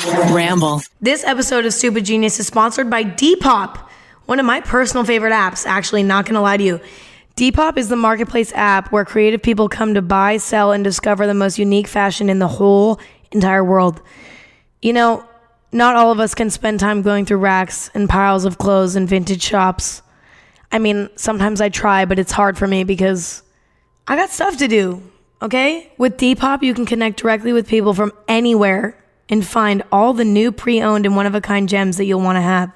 Ramble. This episode of Stupid Genius is sponsored by Depop, one of my personal favorite apps, actually, not gonna lie to you. Depop is the marketplace app where creative people come to buy, sell, and discover the most unique fashion in the whole entire world. You know, not all of us can spend time going through racks and piles of clothes in vintage shops. I mean, sometimes I try, but it's hard for me because I got stuff to do, okay? With Depop, you can connect directly with people from anywhere and find all the new pre-owned and one-of-a-kind gems that you'll want to have.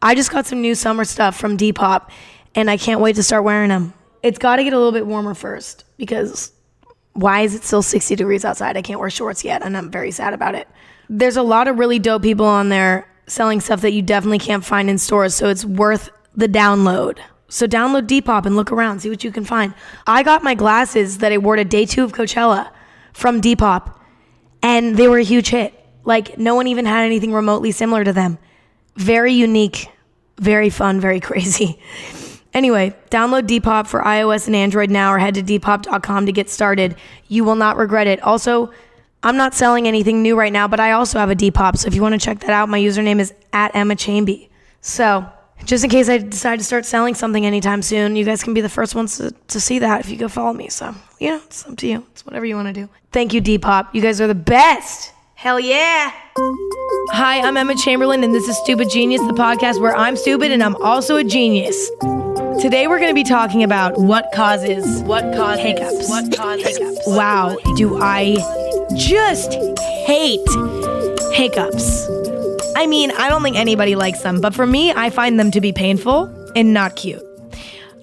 I just got some new summer stuff from Depop, and I can't wait to start wearing them. It's got to get a little bit warmer first, because why is it still 60 degrees outside? I can't wear shorts yet, and I'm very sad about it. There's a lot of really dope people on there selling stuff that you definitely can't find in stores, so it's worth the download. So download Depop and look around, see what you can find. I got my glasses that I wore to day 2 of Coachella from Depop, and they were a huge hit. Like, no one even had anything remotely similar to them. Very unique, very fun, very crazy. Anyway, download Depop for iOS and Android now, or head to depop.com to get started. You will not regret it. Also, I'm not selling anything new right now, but I also have a Depop, so if you want to check that out, my username is @EmmaChamby. So, just in case I decide to start selling something anytime soon, you guys can be the first ones to see that if you go follow me. So, you know, it's up to you. It's whatever you want to do. Thank you, Depop. You guys are the best. Hell yeah. Hi, I'm Emma Chamberlain, and this is Stupid Genius, the podcast where I'm stupid and I'm also a genius. Today we're going to be talking about what causes hiccups. Wow, do I just hate hiccups. I mean, I don't think anybody likes them, but for me, I find them to be painful and not cute.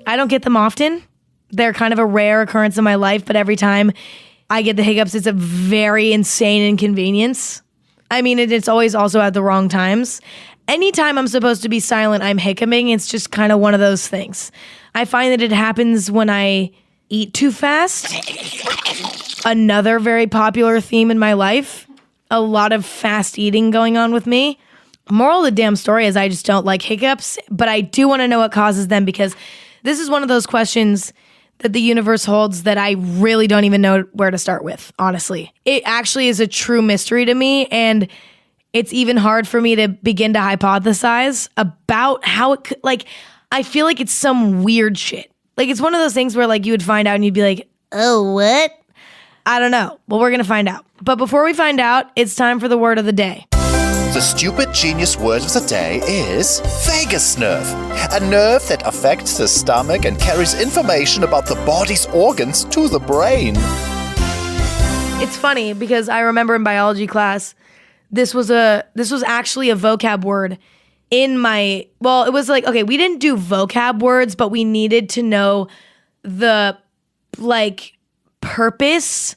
I don't get them often. They're kind of a rare occurrence in my life, but every time I get the hiccups, it's a very insane inconvenience. I mean, it's always also at the wrong times. Anytime I'm supposed to be silent, I'm hiccuping. It's just kind of one of those things. I find that it happens when I eat too fast. Another very popular theme in my life. A lot of fast eating going on with me. Moral of the damn story is I just don't like hiccups, but I do want to know what causes them, because this is one of those questions that the universe holds that I really don't even know where to start with, honestly. It actually is a true mystery to me, and it's even hard for me to begin to hypothesize about how it could, like, I feel like it's some weird shit. Like, it's one of those things where, like, you would find out and you'd be like, oh, what? I don't know. Well, we're going to find out. But before we find out, it's time for the word of the day. The stupid genius word of the day is vagus nerve. A nerve that affects the stomach and carries information about the body's organs to the brain. It's funny because I remember in biology class, this was actually a vocab word in my, well, it was like, okay, we didn't do vocab words, but we needed to know the, like, purpose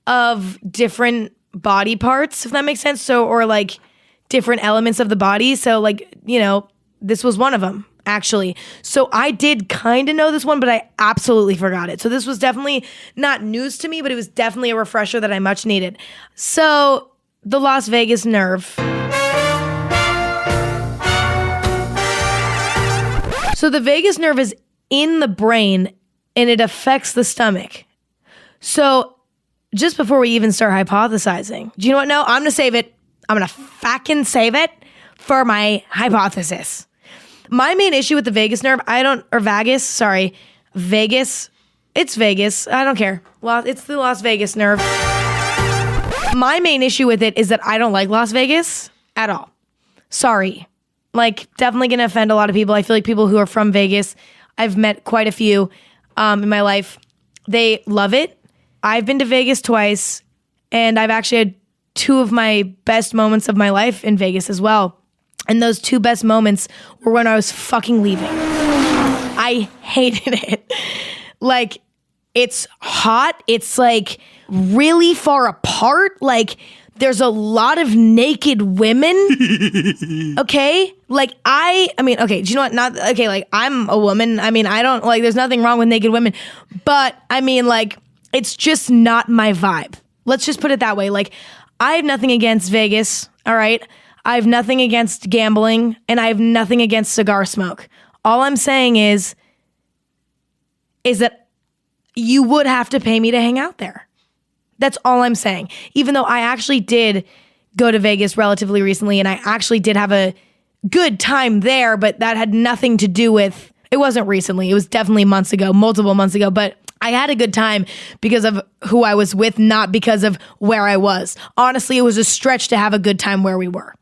of different body parts, if that makes sense. So, or like different elements of the body. So, like, you know, this was one of them, actually. So I did kind of know this one, but I absolutely forgot it. So this was definitely not news to me, but it was definitely a refresher that I much needed. So the Las Vegas nerve. So the vagus nerve is in the brain and it affects the stomach. So just before we even start hypothesizing, do you know what? No, I'm going to save it. I'm going to fucking save it for my hypothesis. My main issue with the vagus nerve, Vegas. It's Vegas. I don't care. It's the Las Vegas nerve. My main issue with it is that I don't like Las Vegas at all. Sorry. Like, definitely going to offend a lot of people. I feel like people who are from Vegas, I've met quite a few in my life. They love it. I've been to Vegas twice, and I've actually had 2 of my best moments of my life in Vegas as well. And those 2 best moments were when I was fucking leaving. I hated it. Like, it's hot. It's like really far apart. Like, there's a lot of naked women. Okay? Like, I mean, okay, do you know what? Like, I'm a woman. I mean, I don't, like, there's nothing wrong with naked women. But, I mean, like, it's just not my vibe. Let's just put it that way. Like, I have nothing against Vegas, all right? I have nothing against gambling, and I have nothing against cigar smoke. All I'm saying is that you would have to pay me to hang out there. That's all I'm saying. Even though I actually did go to Vegas relatively recently, and I actually did have a good time there, but that had nothing to do with, it wasn't recently. It was definitely months ago, multiple months ago, but I had a good time because of who I was with, not because of where I was. Honestly, it was a stretch to have a good time where we were.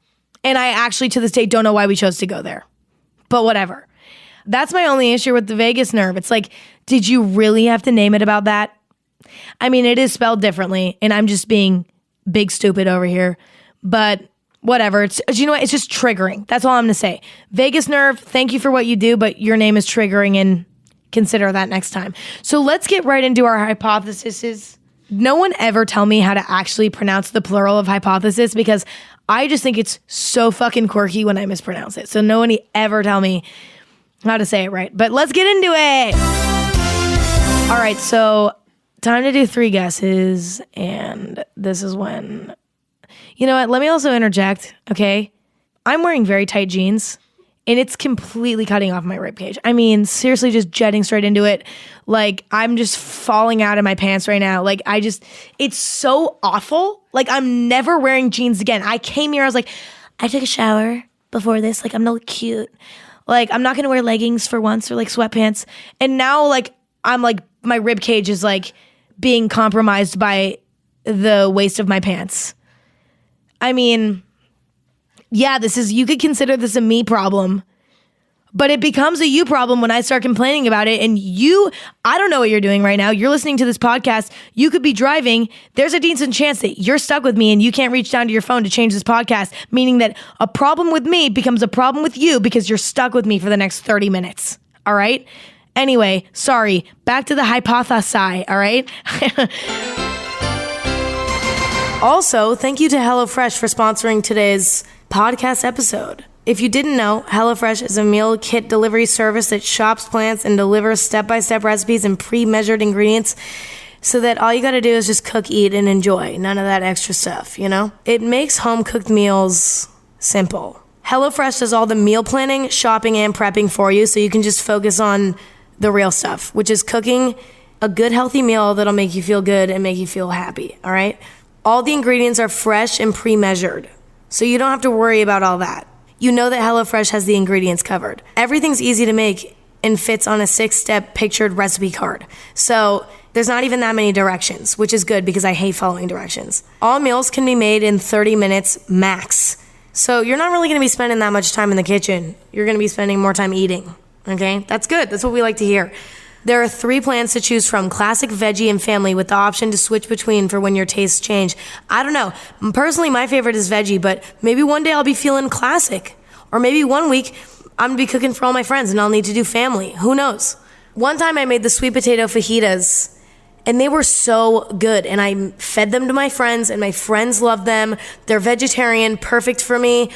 And I actually, to this day, don't know why we chose to go there. But whatever. That's my only issue with the Vegas nerve. It's like, did you really have to name it about that? I mean, it is spelled differently, and I'm just being big stupid over here. But whatever. You know what? It's just triggering. That's all I'm going to say. Vegas nerve, thank you for what you do, but your name is triggering, and consider that next time. So let's get right into our hypotheses. No one ever tell me how to actually pronounce the plural of hypothesis, because I just think it's so fucking quirky when I mispronounce it. So no one ever tell me how to say it right. But let's get into it. All right, so time to do 3 guesses. And this is when, you know what? Let me also interject, okay? I'm wearing very tight jeans, and it's completely cutting off my ribcage. I mean, seriously, just jetting straight into it. Like, I'm just falling out of my pants right now. Like, it's so awful. Like, I'm never wearing jeans again. I came here, I was like, I took a shower before this. Like, I'm gonna look cute. Like, I'm not gonna wear leggings for once, or like sweatpants. And now, like, I'm like, my ribcage is like being compromised by the waist of my pants. I mean, yeah, you could consider this a me problem, but it becomes a you problem when I start complaining about it. And I don't know what you're doing right now. You're listening to this podcast. You could be driving. There's a decent chance that you're stuck with me and you can't reach down to your phone to change this podcast, meaning that a problem with me becomes a problem with you because you're stuck with me for the next 30 minutes. All right? Anyway, sorry. Back to the hypothesi, all right? Also, thank you to HelloFresh for sponsoring today's podcast episode. If you didn't know, HelloFresh is a meal kit delivery service that shops plants and delivers step-by-step recipes and pre-measured ingredients so that all you gotta do is just cook, eat, and enjoy. None of that extra stuff, you know? It makes home-cooked meals simple. HelloFresh does all the meal planning, shopping, and prepping for you so you can just focus on the real stuff, which is cooking a good, healthy meal that'll make you feel good and make you feel happy, all right? All the ingredients are fresh and pre-measured, so you don't have to worry about all that. You know that HelloFresh has the ingredients covered. Everything's easy to make and fits on a 6-step pictured recipe card. So there's not even that many directions, which is good because I hate following directions. All meals can be made in 30 minutes max. So you're not really gonna be spending that much time in the kitchen. You're gonna be spending more time eating, okay? That's good, that's what we like to hear. There are 3 plans to choose from: classic, veggie, and family, with the option to switch between for when your tastes change. I don't know. Personally, my favorite is veggie, but maybe one day I'll be feeling classic. Or maybe one week I'm gonna be cooking for all my friends and I'll need to do family. Who knows? One time I made the sweet potato fajitas, and they were so good. And I fed them to my friends, and my friends loved them. They're vegetarian, perfect for me.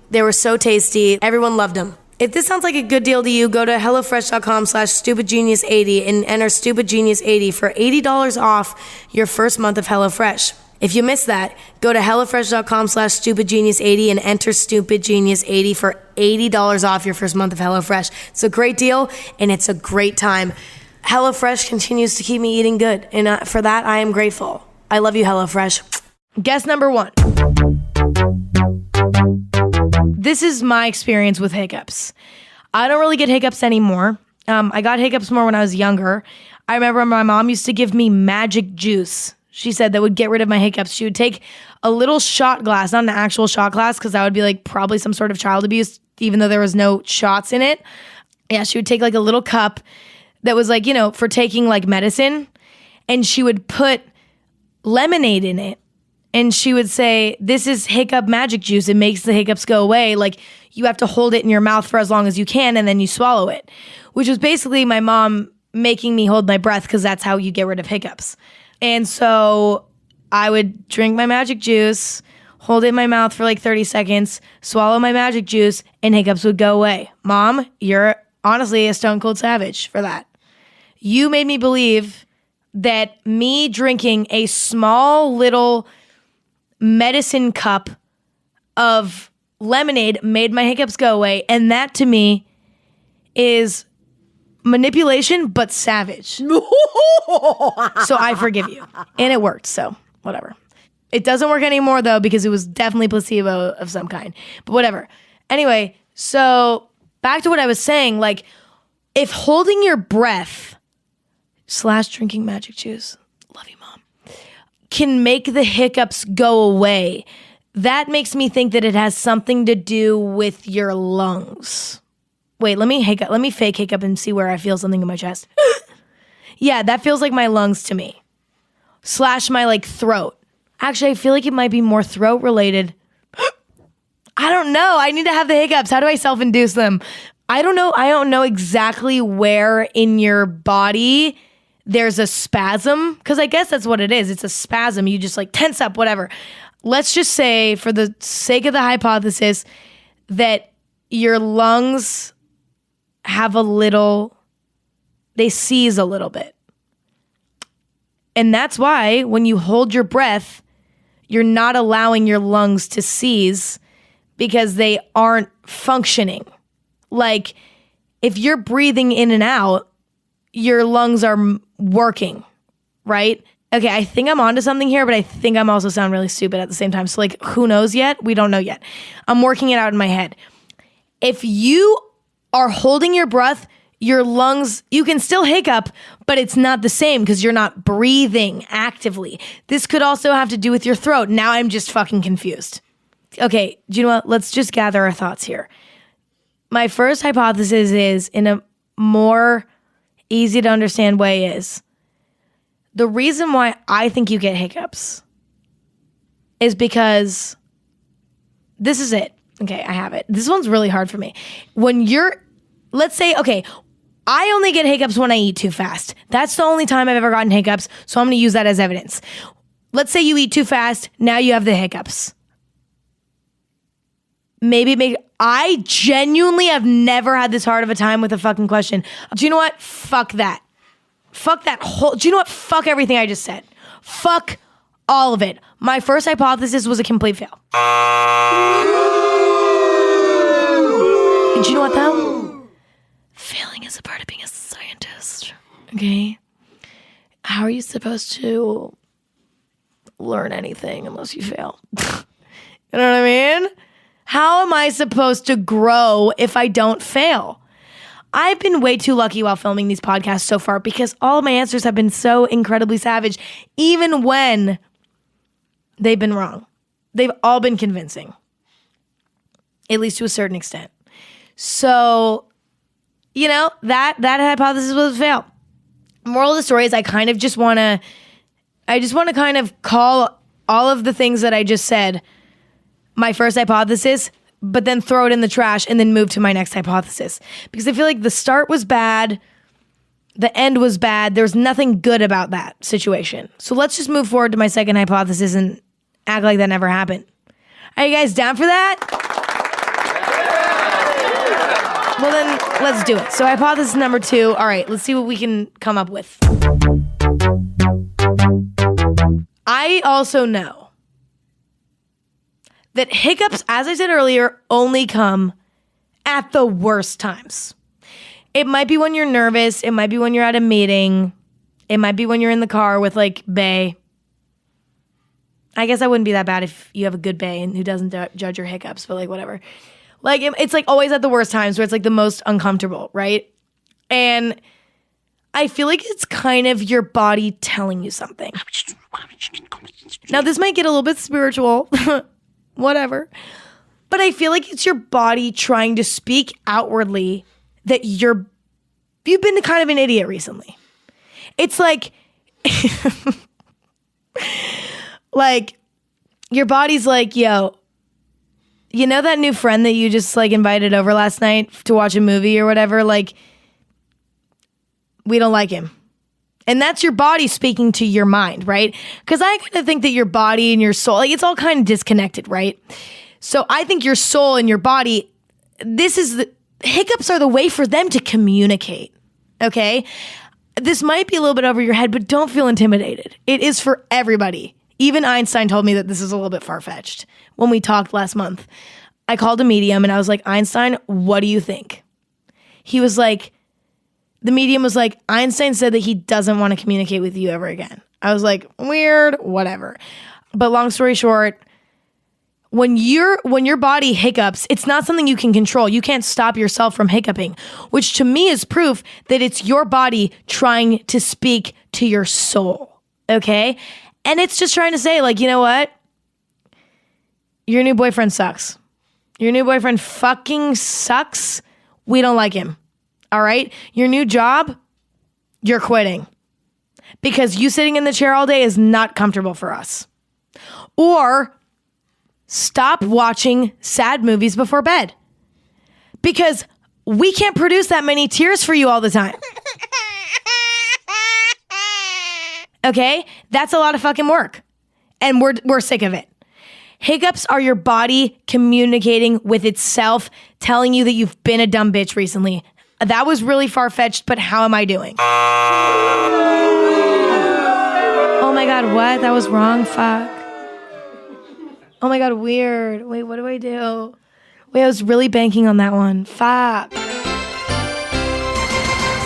They were so tasty. Everyone loved them. If this sounds like a good deal to you, go to HelloFresh.com/StupidGenius80 and enter StupidGenius80 for $80 off your first month of HelloFresh. If you missed that, go to HelloFresh.com/StupidGenius80 and enter StupidGenius80 for $80 off your first month of HelloFresh. It's a great deal, and it's a great time. HelloFresh continues to keep me eating good, and for that, I am grateful. I love you, HelloFresh. Guess number 1. This is my experience with hiccups. I don't really get hiccups anymore. I got hiccups more when I was younger. I remember my mom used to give me magic juice. She said that would get rid of my hiccups. She would take a little shot glass, not an actual shot glass, because that would be like probably some sort of child abuse, even though there was no shots in it. Yeah, she would take like a little cup that was like, you know, for taking like medicine, and she would put lemonade in it. And she would say, this is hiccup magic juice. It makes the hiccups go away. Like, you have to hold it in your mouth for as long as you can, and then you swallow it. Which was basically my mom making me hold my breath, because that's how you get rid of hiccups. And so I would drink my magic juice, hold it in my mouth for like 30 seconds, swallow my magic juice, and hiccups would go away. Mom, you're honestly a stone cold savage for that. You made me believe that me drinking a small little medicine cup of lemonade made my hiccups go away, and that to me is manipulation but savage. So I forgive you, and it worked, so whatever. It doesn't work anymore though, because it was definitely placebo of some kind, but whatever. Anyway, so back to what I was saying, like if holding your breath / drinking magic juice, love you, mom, can make the hiccups go away, that makes me think that it has something to do with your lungs. Wait, let me fake hiccup and see where I feel something in my chest. Yeah, that feels like my lungs to me. / my like throat. Actually, I feel like it might be more throat related. I don't know. I need to have the hiccups. How do I self-induce them? I don't know. I don't know exactly where in your body there's a spasm, because I guess that's what it is. It's a spasm. You just like tense up, whatever. Let's just say, for the sake of the hypothesis, that your lungs have they seize a little bit. And that's why when you hold your breath, you're not allowing your lungs to seize because they aren't functioning. Like if you're breathing in and out, your lungs are working, right? Okay, I think I'm onto something here, but I think I'm also sound really stupid at the same time. So like, who knows yet? We don't know yet. I'm working it out in my head. If you are holding your breath, your lungs, you can still hiccup, but it's not the same because you're not breathing actively. This could also have to do with your throat. Now I'm just fucking confused. Okay, do you know what? Let's just gather our thoughts here. My first hypothesis is, in a more easy to understand way, is the reason why I think you get hiccups is because this is it. Okay, I have it. This one's really hard for me. Let's say, okay, I only get hiccups when I eat too fast. That's the only time I've ever gotten hiccups, so I'm going to use that as evidence. Let's say you eat too fast, now you have the hiccups. I genuinely have never had this hard of a time with a fucking question. Do you know what? Fuck that. Do you know what? Fuck everything I just said. Fuck all of it. My first hypothesis was a complete fail. Do you know what though? Failing is a part of being a scientist. Okay? How are you supposed to learn anything unless you fail? You know what I mean? How am I supposed to grow if I don't fail? I've been way too lucky while filming these podcasts so far because all of my answers have been so incredibly savage, even when they've been wrong. They've all been convincing, at least to a certain extent. So, you know, that hypothesis was a fail. Moral of the story is I just want to kind of call all of the things that I just said my first hypothesis, but then throw it in the trash and then move to my next hypothesis. Because I feel like the start was bad, the end was bad, there's nothing good about that situation. So let's just move forward to my second hypothesis and act like that never happened. Are you guys down for that? Well then, let's do it. So hypothesis number 2, all right, let's see what we can come up with. I also know that hiccups, as I said earlier, only come at the worst times. It might be when you're nervous. It might be when you're at a meeting. It might be when you're in the car with like bae. I guess I wouldn't be that bad if you have a good bae and who doesn't judge your hiccups, but like whatever. Like it's like always at the worst times where it's like the most uncomfortable, right? And I feel like it's kind of your body telling you something. Now this might get a little bit spiritual. Whatever. But I feel like it's your body trying to speak outwardly that you've been kind of an idiot recently. It's like, like your body's like, yo, you know that new friend that you just like invited over last night to watch a movie or whatever? Like, we don't like him. And that's your body speaking to your mind, right? Because I kind of think that your body and your soul, like it's all kind of disconnected, right? So I think your soul and your body, hiccups are the way for them to communicate, okay? This might be a little bit over your head, but don't feel intimidated. It is for everybody. Even Einstein told me that this is a little bit far-fetched when we talked last month. I called a medium and I was like, Einstein, what do you think? He was like, the medium was like, Einstein said that he doesn't want to communicate with you ever again. I was like, weird, whatever. But long story short, when your body hiccups, it's not something you can control. You can't stop yourself from hiccuping, which to me is proof that it's your body trying to speak to your soul, okay? And it's just trying to say, like, you know what? Your new boyfriend sucks. Your new boyfriend fucking sucks. We don't like him, all right? Your new job, you're quitting because you sitting in the chair all day is not comfortable for us. Or stop watching sad movies before bed because we can't produce that many tears for you all the time. Okay? That's a lot of fucking work. And we're sick of it. Hiccups are your body communicating with itself, telling you that you've been a dumb bitch recently. That was really far-fetched, but how am I doing? Oh my God, what? That was wrong? Fuck. Oh my God, weird. Wait, what do I do? Wait, I was really banking on that one. Fuck.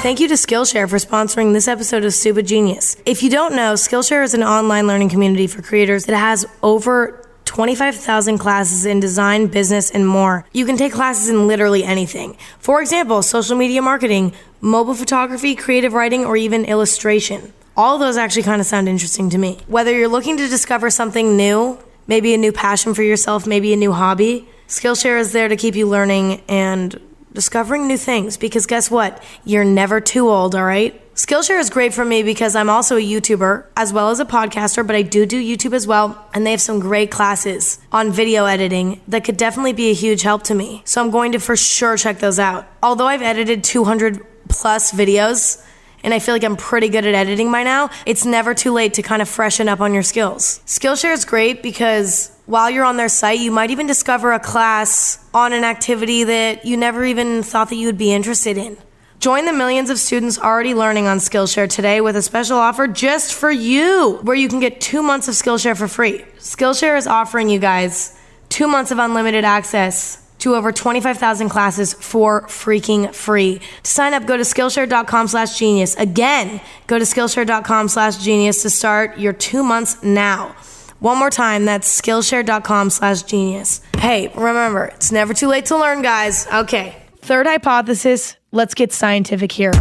Thank you to Skillshare for sponsoring this episode of Stupid Genius. If you don't know, Skillshare is an online learning community for creators that has over 25,000 classes in design, business, and more. You can take classes in literally anything. For example, social media marketing, mobile photography, creative writing, or even illustration. All of those actually kind of sound interesting to me. Whether you're looking to discover something new, maybe a new passion for yourself, maybe a new hobby, Skillshare is there to keep you learning and discovering new things, because guess what? You're never too old, all right? Skillshare is great for me because I'm also a YouTuber as well as a podcaster, but I do YouTube as well, and they have some great classes on video editing that could definitely be a huge help to me. So I'm going to for sure check those out. Although I've edited 200 plus videos, and I feel like I'm pretty good at editing by now, it's never too late to kind of freshen up on your skills. Skillshare is great because while you're on their site, you might even discover a class on an activity that you never even thought that you would be interested in. Join the millions of students already learning on Skillshare today with a special offer just for you, where you can get 2 months of Skillshare for free. Skillshare is offering you guys 2 months of unlimited access to over 25,000 classes for freaking free. To sign up, go to Skillshare.com/genius. Again, go to Skillshare.com/genius to start your 2 months now. One more time, that's Skillshare.com/genius. Hey, remember, it's never too late to learn, guys. Okay. Third hypothesis, let's get scientific here.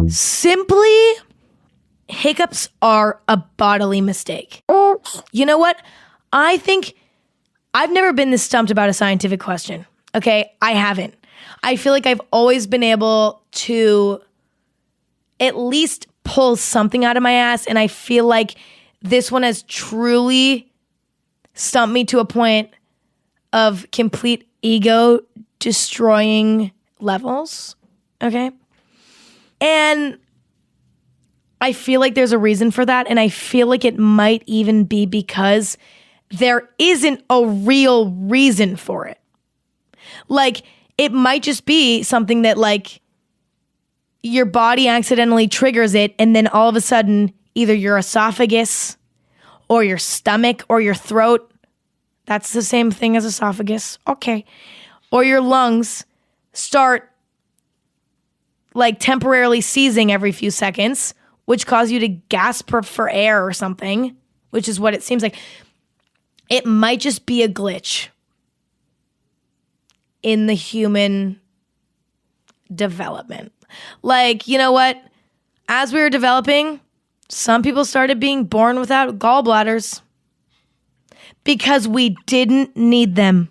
Simply, hiccups are a bodily mistake. You know what? I think I've never been this stumped about a scientific question. Okay, I haven't. I feel like I've always been able to at least pull something out of my ass, and I feel like this one has truly stumped me to a point of complete ego destroying levels. Okay? And I feel like there's a reason for that, and I feel like it might even be because there isn't a real reason for it. Like, it might just be something that, like, your body accidentally triggers it, and then all of a sudden, either your esophagus or your stomach or your throat, that's the same thing as esophagus, okay, or your lungs start, like, temporarily seizing every few seconds, which cause you to gasp for air or something, which is what it seems like. It might just be a glitch in the human development. Like, you know what? As we were developing, some people started being born without gallbladders because we didn't need them.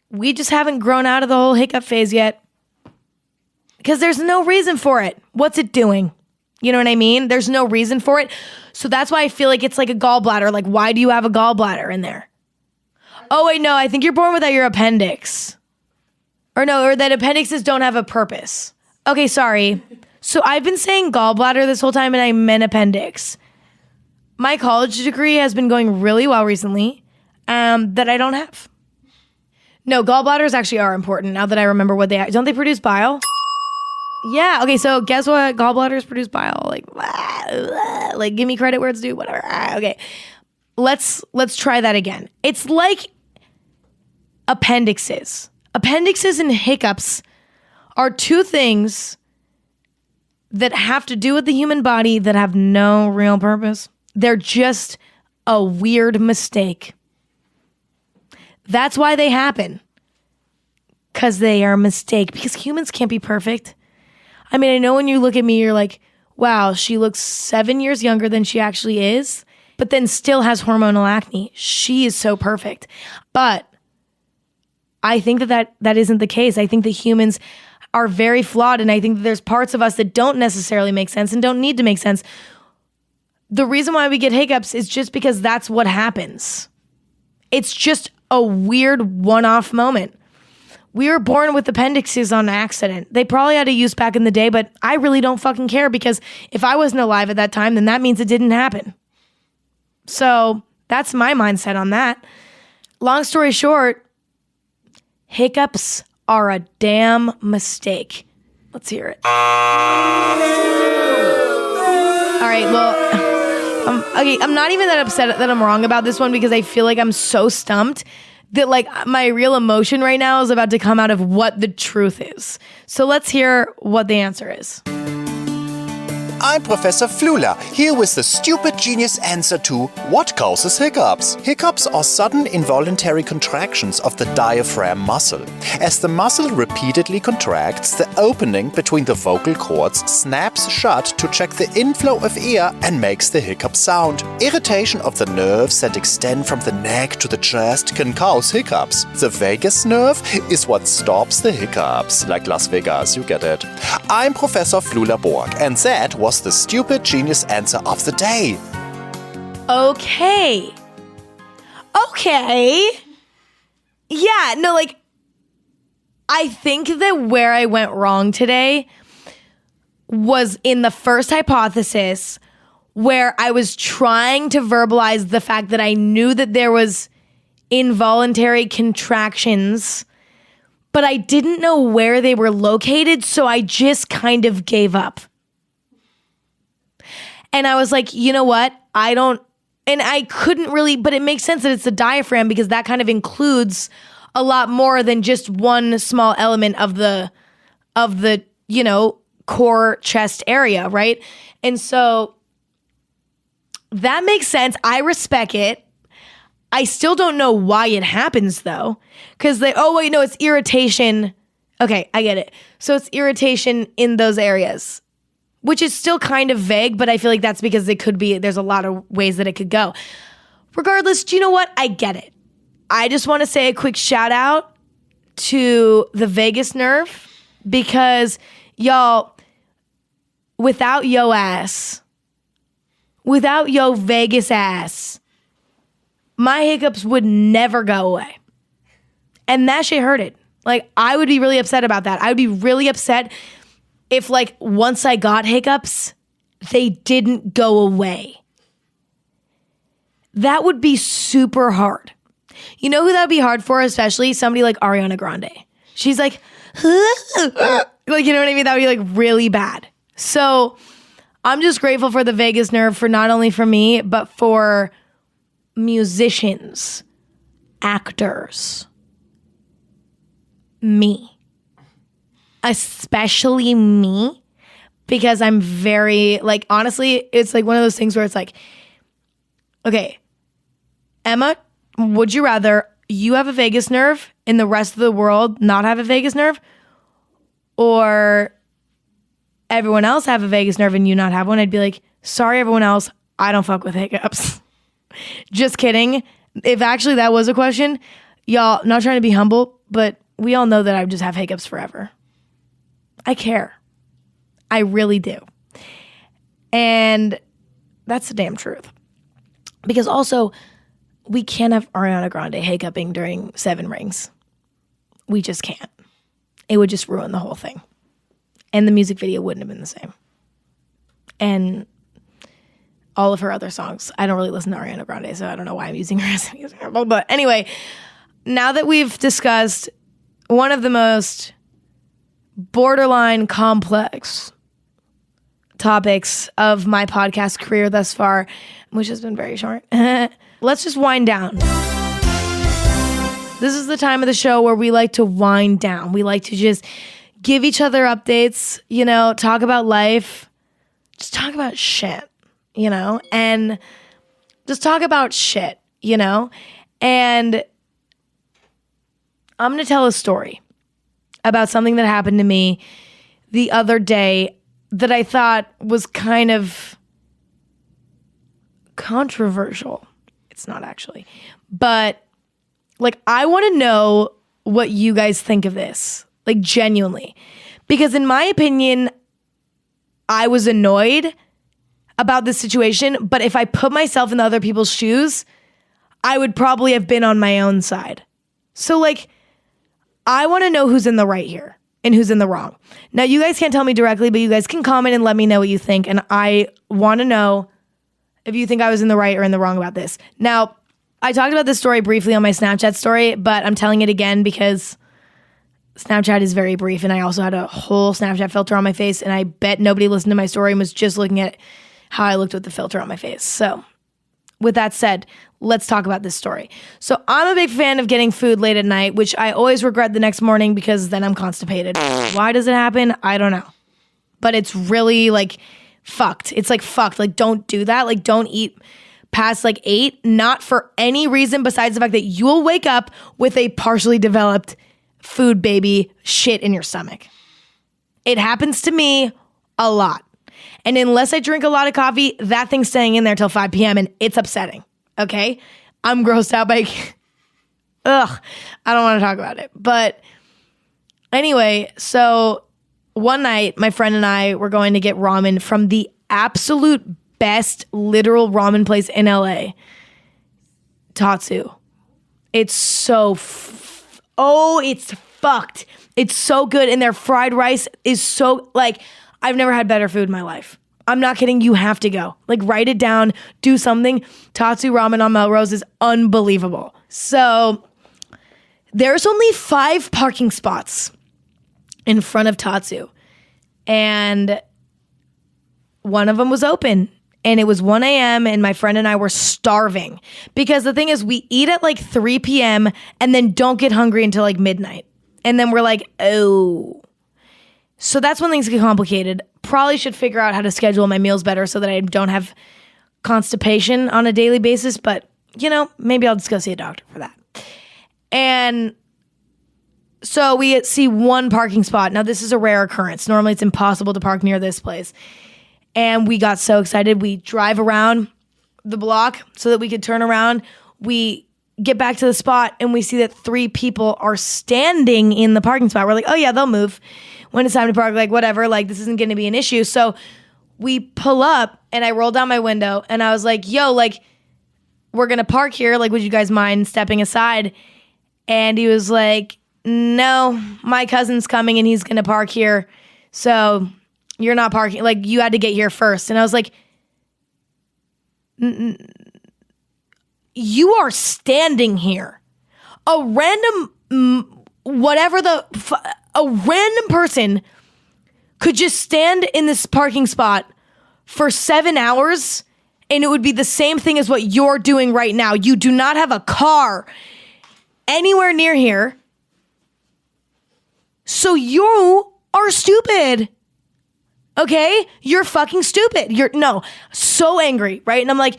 We just haven't grown out of the whole hiccup phase yet because there's no reason for it. What's it doing? You know what I mean? There's no reason for it. So that's why I feel like it's like a gallbladder. Like, why do you have a gallbladder in there? Oh, wait, no, I think you're born without your appendix. Or no, or that appendixes don't have a purpose. Okay, sorry. So I've been saying gallbladder this whole time and I meant appendix. My college degree has been going really well recently that I don't have. No, gallbladders actually are important now that I remember what they are. Don't they produce bile? Yeah, okay, so guess what? Gallbladders produce bile. Like give me credit where it's due, whatever. Okay, let's try that again. It's like appendixes. Appendixes and hiccups are two things that have to do with the human body that have no real purpose. They're just a weird mistake. That's why they happen. Because they are a mistake. Because humans can't be perfect. I mean, I know when you look at me, you're like, wow, she looks 7 years younger than she actually is, but then still has hormonal acne. She is so perfect. But I think that isn't the case. I think that humans are very flawed, and I think that there's parts of us that don't necessarily make sense and don't need to make sense. The reason why we get hiccups is just because that's what happens. It's just a weird one-off moment. We were born with appendixes on accident. They probably had a use back in the day, but I really don't fucking care because if I wasn't alive at that time, then that means it didn't happen. So that's my mindset on that. Long story short, hiccups are a damn mistake. Let's hear it. All right, well, I'm not even that upset that I'm wrong about this one because I feel like I'm so stumped that like my real emotion right now is about to come out of what the truth is. So let's hear what the answer is. I'm Professor Flula, here with the stupid genius answer to what causes hiccups. Hiccups are sudden involuntary contractions of the diaphragm muscle. As the muscle repeatedly contracts, the opening between the vocal cords snaps shut to check the inflow of air and makes the hiccup sound. Irritation of the nerves that extend from the neck to the chest can cause hiccups. The vagus nerve is what stops the hiccups, like Las Vegas, you get it. I'm Professor Flula Borg, and that was the stupid genius answer of the day. Okay. Yeah, no, like, I think that where I went wrong today was in the first hypothesis where I was trying to verbalize the fact that I knew that there was involuntary contractions, but I didn't know where they were located, so I just kind of gave up. And I was like, you know what? I couldn't really, but it makes sense that it's the diaphragm because that kind of includes a lot more than just one small element of the, core chest area, right? And so that makes sense. I respect it. I still don't know why it happens though. Because it's irritation. Okay, I get it. So it's irritation in those areas, which is still kind of vague, but I feel like that's because there's a lot of ways that it could go. Regardless, do you know what? I get it. I just want to say a quick shout out to the vagus nerve because y'all, without yo Vegas ass, my hiccups would never go away. And that shit hurted. Like, I would be really upset about that. I would be really upset if, like, once I got hiccups, they didn't go away. That would be super hard. You know who that would be hard for? Especially somebody like Ariana Grande. She's like, like, you know what I mean? That would be like really bad. So I'm just grateful for the vagus nerve for not only for me, but for musicians, actors, me. Especially me, because I'm very, like, honestly, it's like one of those things where it's like, okay, Emma, would you rather you have a vagus nerve and the rest of the world not have a vagus nerve, or everyone else have a vagus nerve and you not have one? I'd be like, sorry, everyone else, I don't fuck with hiccups. Just kidding. If actually that was a question, y'all, not trying to be humble, but we all know that I would just have hiccups forever. I care. I really do. And that's the damn truth. Because also, we can't have Ariana Grande hiccuping during 7 Rings. We just can't. It would just ruin the whole thing. And the music video wouldn't have been the same. And all of her other songs. I don't really listen to Ariana Grande, so I don't know why I'm using her as an example. But anyway, now that we've discussed one of the most borderline complex topics of my podcast career thus far, which has been very short, let's just wind down. This is the time of the show where we like to wind down. We like to just give each other updates, you know, talk about life, just talk about shit, you know, and just talk about shit, you know, and I'm going to tell a story about something that happened to me the other day that I thought was kind of controversial. It's not actually, but like, I want to know what you guys think of this, like genuinely, because in my opinion, I was annoyed about this situation, but if I put myself in the other people's shoes, I would probably have been on my own side. So like, I want to know who's in the right here and who's in the wrong. Now, you guys can't tell me directly, but you guys can comment and let me know what you think. And I want to know if you think I was in the right or in the wrong about this. Now, I talked about this story briefly on my Snapchat story, but I'm telling it again because Snapchat is very brief, and I also had a whole Snapchat filter on my face, and I bet nobody listened to my story and was just looking at how I looked with the filter on my face. So with that said, let's talk about this story. So I'm a big fan of getting food late at night, which I always regret the next morning because then I'm constipated. Why does it happen? I don't know. But it's really like fucked. It's like fucked. Like, don't do that. Like, don't eat past like 8, not for any reason besides the fact that you will wake up with a partially developed food baby shit in your stomach. It happens to me a lot. And unless I drink a lot of coffee, that thing's staying in there till 5 p.m. and it's upsetting. Okay? I'm grossed out by, ugh, I don't want to talk about it. But anyway, so one night, my friend and I were going to get ramen from the absolute best literal ramen place in LA, Tatsu. It's so, it's fucked. It's so good. And their fried rice is so, like, I've never had better food in my life. I'm not kidding. You have to go. Like, write it down. Do something. Tatsu Ramen on Melrose is unbelievable. So there's only 5 parking spots in front of Tatsu. And one of them was open. And it was 1 a.m. and my friend and I were starving. Because the thing is, we eat at like 3 p.m. and then don't get hungry until like midnight. And then we're like, oh. So that's when things get complicated. Probably should figure out how to schedule my meals better so that I don't have constipation on a daily basis. But, you know, maybe I'll just go see a doctor for that. And so we see one parking spot. Now, this is a rare occurrence. Normally, it's impossible to park near this place. And we got so excited. We drive around the block so that we could turn around. We get back to the spot and we see that 3 people are standing in the parking spot. We're like, oh yeah, they'll move when it's time to park. Like, whatever, like this isn't going to be an issue. So we pull up and I roll down my window and I was like, yo, like, we're going to park here. Like, would you guys mind stepping aside? And he was like, no, my cousin's coming and he's going to park here. So you're not parking. Like, you had to get here first. And I was like, you are standing here. A random, a random person could just stand in this parking spot for 7 hours and it would be the same thing as what you're doing right now. You do not have a car anywhere near here. So you are stupid. Okay? You're fucking stupid. So angry, right? And I'm like,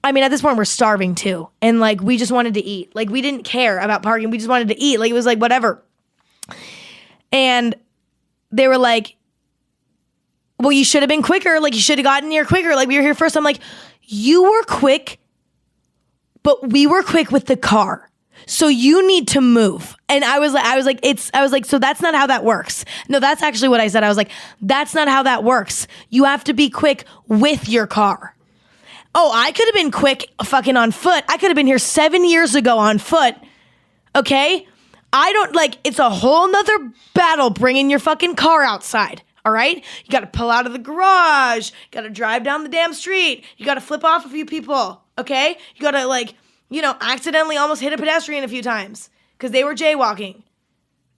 I mean, at this point, we're starving too. And like, we just wanted to eat. Like, we didn't care about parking. We just wanted to eat. Like, it was like, whatever. And they were like, well, you should have been quicker. Like, you should have gotten here quicker. Like, we were here first. I'm like, you were quick, but we were quick with the car. So you need to move. And I was like, so that's not how that works. No, that's actually what I said. I was like, that's not how that works. You have to be quick with your car. Oh, I could have been quick fucking on foot. I could have been here 7 years ago on foot. Okay? I don't like, it's a whole nother battle bringing your fucking car outside. All right? You got to pull out of the garage. You got to drive down the damn street. You got to flip off a few people. Okay? You got to like, accidentally almost hit a pedestrian a few times because they were jaywalking.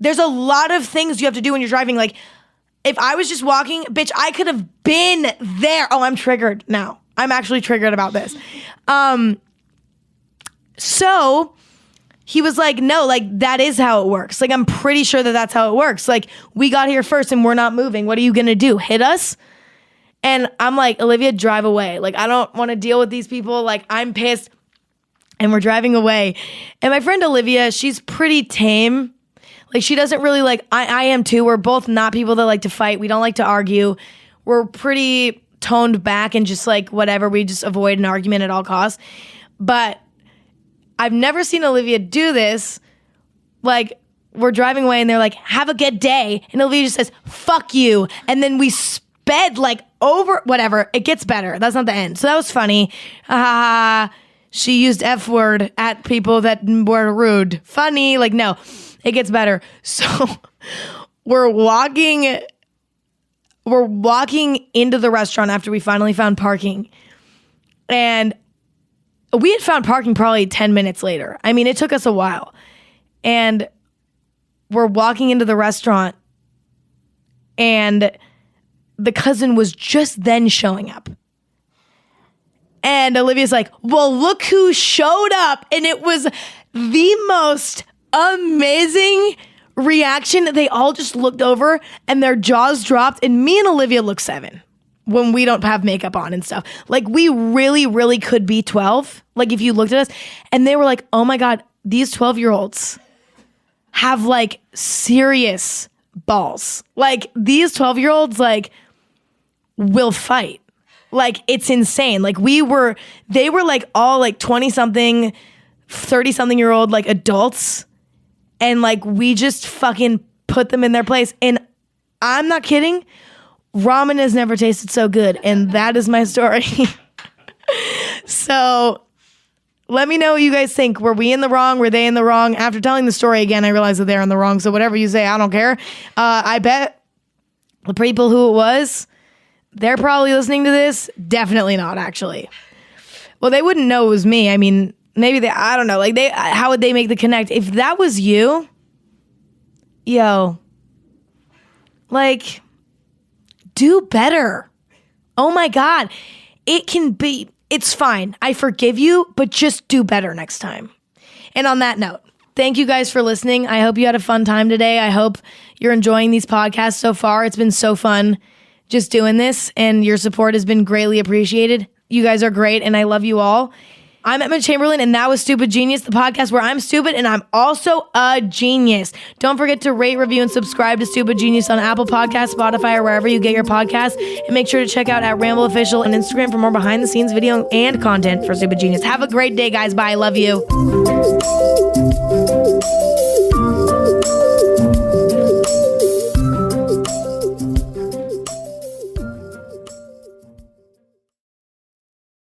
There's a lot of things you have to do when you're driving. Like, if I was just walking, bitch, I could have been there. Oh, I'm triggered now. I'm actually triggered about this. So he was like, no, like, that is how it works. Like, I'm pretty sure that that's how it works. Like, we got here first and we're not moving. What are you going to do? Hit us? And I'm like, Olivia, drive away. Like, I don't want to deal with these people. Like, I'm pissed. And we're driving away. And my friend Olivia, she's pretty tame. Like, she doesn't really like, I am too. We're both not people that like to fight. We don't like to argue. We're pretty toned back and just like, whatever. We just avoid an argument at all costs. But I've never seen Olivia do this. Like, we're driving away and they're like, have a good day. And Olivia just says, fuck you. And then we sped like over, whatever. It gets better. That's not the end. So that was funny. She used F word at people that were rude. Funny. Like, no, it gets better. So we're walking into the restaurant after we finally found parking. And we had found parking probably 10 minutes later. I mean, it took us a while. And we're walking into the restaurant and the cousin was just then showing up. And Olivia's like, well, look who showed up. And it was the most amazing reaction. They all just looked over and their jaws dropped. And me and Olivia look 7 when we don't have makeup on and stuff. Like, we really, really could be 12. Like, if you looked at us. And they were like, oh my God, these 12-year-olds have like serious balls. Like, these 12-year-olds like will fight. Like, it's insane. Like, they were like all like 20-something, 30-something-year-old like adults. And like, we just fucking put them in their place. And I'm not kidding. Ramen has never tasted so good. And that is my story. So let me know what you guys think. Were we in the wrong? Were they in the wrong? After telling the story again, I realized that they're in the wrong. So whatever you say, I don't care. I bet the people who it was, they're probably listening to this. Definitely not, actually. Well, they wouldn't know it was me. I mean, maybe I don't know. Like, how would they make the connect? If that was you, yo, like, do better. Oh my God. It's fine. I forgive you, but just do better next time. And on that note, thank you guys for listening. I hope you had a fun time today. I hope you're enjoying these podcasts so far. It's been so fun just doing this, and your support has been greatly appreciated. You guys are great, and I love you all. I'm Emma Chamberlain, and that was Stupid Genius, the podcast where I'm stupid and I'm also a genius. Don't forget to rate, review, and subscribe to Stupid Genius on Apple Podcasts, Spotify, or wherever you get your podcasts. And make sure to check out @Ramble Official on Instagram for more behind-the-scenes video and content for Stupid Genius. Have a great day, guys. Bye. Love you.